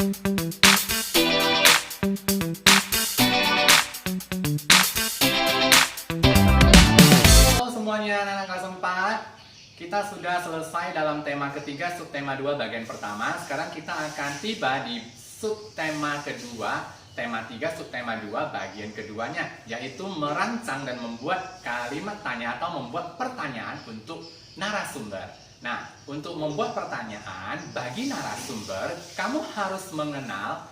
Halo semuanya, anak-anak kelas 4. Kita sudah selesai dalam tema ketiga, subtema 2 bagian pertama. Sekarang kita akan tiba di subtema kedua, tema 3, subtema 2 bagian keduanya, yaitu merancang dan membuat kalimat tanya atau membuat pertanyaan untuk narasumber. Nah, untuk membuat pertanyaan bagi narasumber, kamu harus mengenal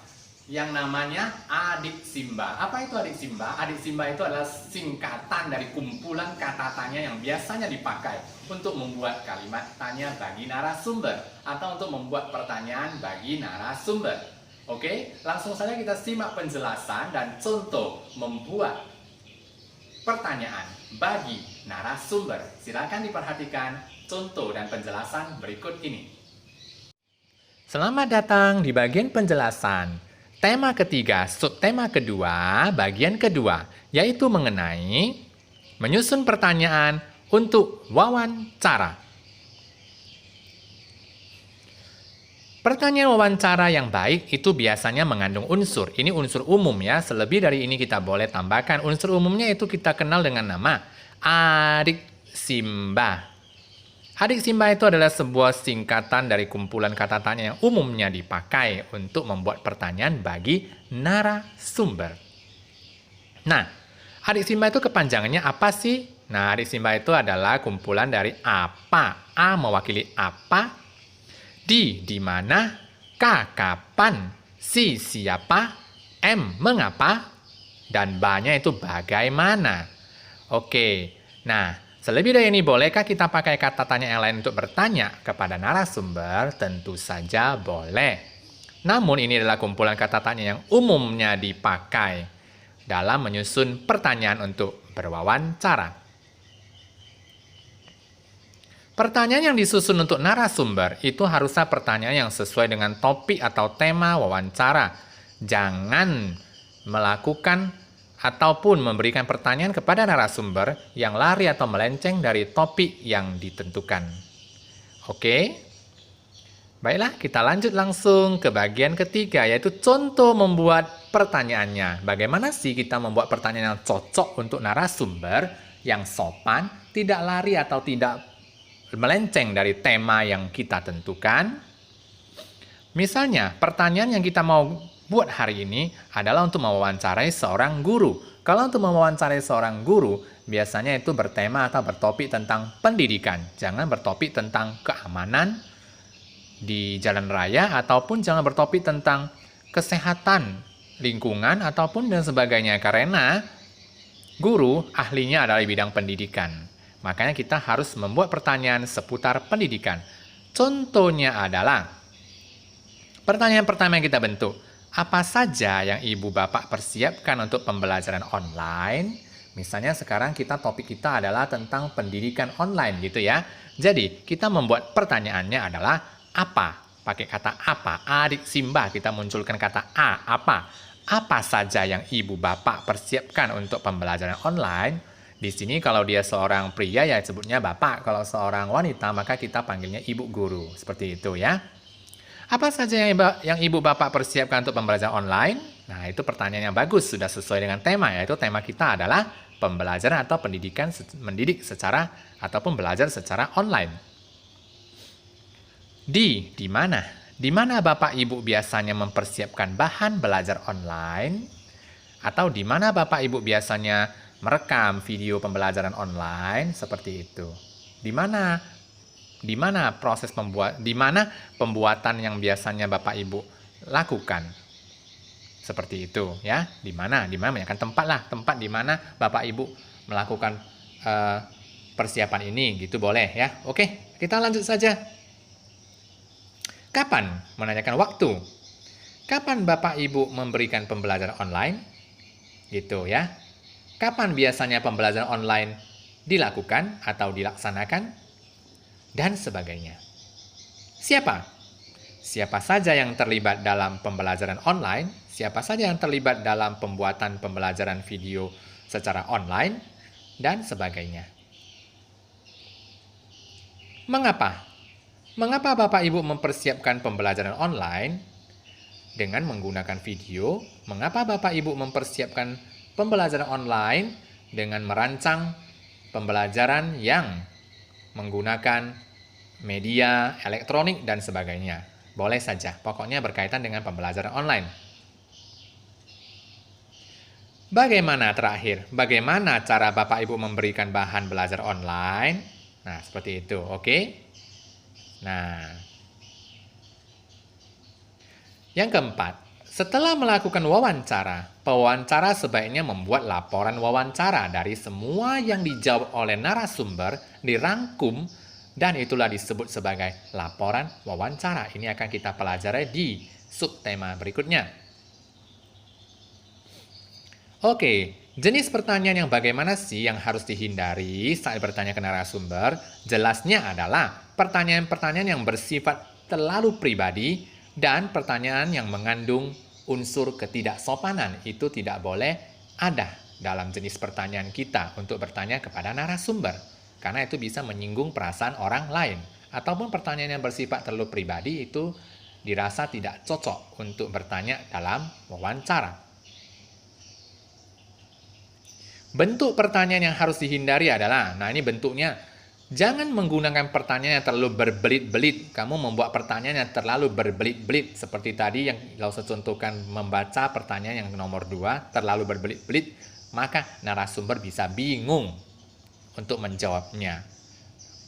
yang namanya adik Simba. Apa itu adik Simba? Adik Simba itu adalah singkatan dari kumpulan kata tanya yang biasanya dipakai untuk membuat kalimat tanya bagi narasumber atau untuk membuat pertanyaan bagi narasumber. Oke, langsung saja kita simak penjelasan dan contoh membuat pertanyaan bagi narasumber. Silakan diperhatikan contoh dan penjelasan berikut ini. Selamat datang di bagian penjelasan. Tema ketiga, subtema kedua, bagian kedua, yaitu mengenai menyusun pertanyaan untuk wawancara. Pertanyaan wawancara yang baik itu biasanya mengandung unsur. Ini unsur umum ya, selebih dari ini kita boleh tambahkan. Unsur umumnya itu kita kenal dengan nama adik Simba. Adik Simba itu adalah sebuah singkatan dari kumpulan kata tanya yang umumnya dipakai untuk membuat pertanyaan bagi narasumber. Nah, adik Simba itu kepanjangannya apa sih? Nah, adik Simba itu adalah kumpulan dari apa. A mewakili apa, di mana, K kapan, si siapa, M mengapa, dan B-nya itu bagaimana. Oke, nah selebih dari ini, bolehkah kita pakai kata tanya yang lain untuk bertanya kepada narasumber? Tentu saja boleh. Namun ini adalah kumpulan kata tanya yang umumnya dipakai dalam menyusun pertanyaan untuk berwawancara. Pertanyaan yang disusun untuk narasumber itu harusnya pertanyaan yang sesuai dengan topik atau tema wawancara. Jangan melakukan ataupun memberikan pertanyaan kepada narasumber yang lari atau melenceng dari topik yang ditentukan. Oke? Baiklah, kita lanjut langsung ke bagian ketiga, yaitu contoh membuat pertanyaannya. Bagaimana sih kita membuat pertanyaan yang cocok untuk narasumber, yang sopan, tidak lari atau tidak melenceng dari tema yang kita tentukan? Misalnya, pertanyaan yang kita mau buat hari ini adalah untuk mewawancarai seorang guru. Kalau untuk mewawancarai seorang guru, biasanya itu bertema atau bertopik tentang pendidikan. Jangan bertopik tentang keamanan di jalan raya, ataupun jangan bertopik tentang kesehatan, lingkungan, ataupun dan sebagainya. Karena guru ahlinya adalah di bidang pendidikan. Makanya kita harus membuat pertanyaan seputar pendidikan. Contohnya adalah, pertanyaan pertama yang kita bentuk, apa saja yang ibu bapak persiapkan untuk pembelajaran online? Misalnya sekarang topik kita adalah tentang pendidikan online gitu ya. Jadi kita membuat pertanyaannya adalah apa? Pakai kata apa? Adik Simba kita munculkan kata A, apa? Apa saja yang ibu bapak persiapkan untuk pembelajaran online? Di sini kalau dia seorang pria ya sebutnya bapak. Kalau seorang wanita maka kita panggilnya ibu guru. Seperti itu ya. Apa saja yang ibu bapak persiapkan untuk pembelajaran online? Nah, itu pertanyaan yang bagus, sudah sesuai dengan tema, yaitu tema kita adalah pembelajaran atau pendidikan, mendidik secara ataupun belajar secara online. Di mana? Di mana bapak ibu biasanya mempersiapkan bahan belajar online? Atau di mana bapak ibu biasanya merekam video pembelajaran online? Seperti itu. Di mana proses pembuatan yang biasanya Bapak Ibu lakukan? Seperti itu ya. Di mana banyak tempat lah, tempat di mana Bapak Ibu melakukan persiapan ini, gitu boleh ya. Oke, kita lanjut saja. Kapan? Menanyakan waktu. Kapan Bapak Ibu memberikan pembelajaran online? Gitu ya. Kapan biasanya pembelajaran online dilakukan atau dilaksanakan? Dan sebagainya. Siapa? Siapa saja yang terlibat dalam pembelajaran online? Siapa saja yang terlibat dalam pembuatan pembelajaran video secara online? Dan sebagainya. Mengapa? Mengapa Bapak Ibu mempersiapkan pembelajaran online? dengan menggunakan video, mengapa Bapak Ibu mempersiapkan pembelajaran online dengan merancang pembelajaran yang menggunakan media elektronik dan sebagainya. Boleh saja, pokoknya berkaitan dengan pembelajaran online. Bagaimana terakhir? Bagaimana cara Bapak Ibu memberikan bahan belajar online? Nah, seperti itu, oke? Nah, yang keempat, setelah melakukan wawancara, pewawancara sebaiknya membuat laporan wawancara dari semua yang dijawab oleh narasumber, dirangkum, dan itulah disebut sebagai laporan wawancara. Ini akan kita pelajari di subtema berikutnya. Oke, jenis pertanyaan yang bagaimana sih yang harus dihindari saat bertanya ke narasumber? Jelasnya adalah pertanyaan-pertanyaan yang bersifat terlalu pribadi dan pertanyaan yang mengandung unsur ketidaksopanan. Itu tidak boleh ada dalam jenis pertanyaan kita untuk bertanya kepada narasumber. Karena itu bisa menyinggung perasaan orang lain. Ataupun pertanyaan yang bersifat terlalu pribadi itu dirasa tidak cocok untuk bertanya dalam wawancara. Bentuk pertanyaan yang harus dihindari adalah, nah ini bentuknya, jangan menggunakan pertanyaan yang terlalu berbelit-belit. Kamu membuat pertanyaan yang terlalu berbelit-belit. Seperti tadi yang saya contohkan membaca pertanyaan yang nomor 2, terlalu berbelit-belit, maka narasumber bisa bingung untuk menjawabnya.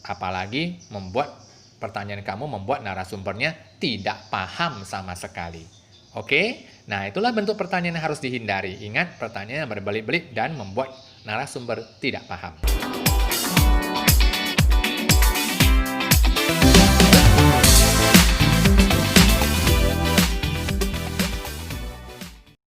Apalagi membuat pertanyaan kamu membuat narasumbernya tidak paham sama sekali. Oke? Nah, itulah bentuk pertanyaan yang harus dihindari. Ingat, pertanyaan yang berbelit-belit dan membuat narasumber tidak paham.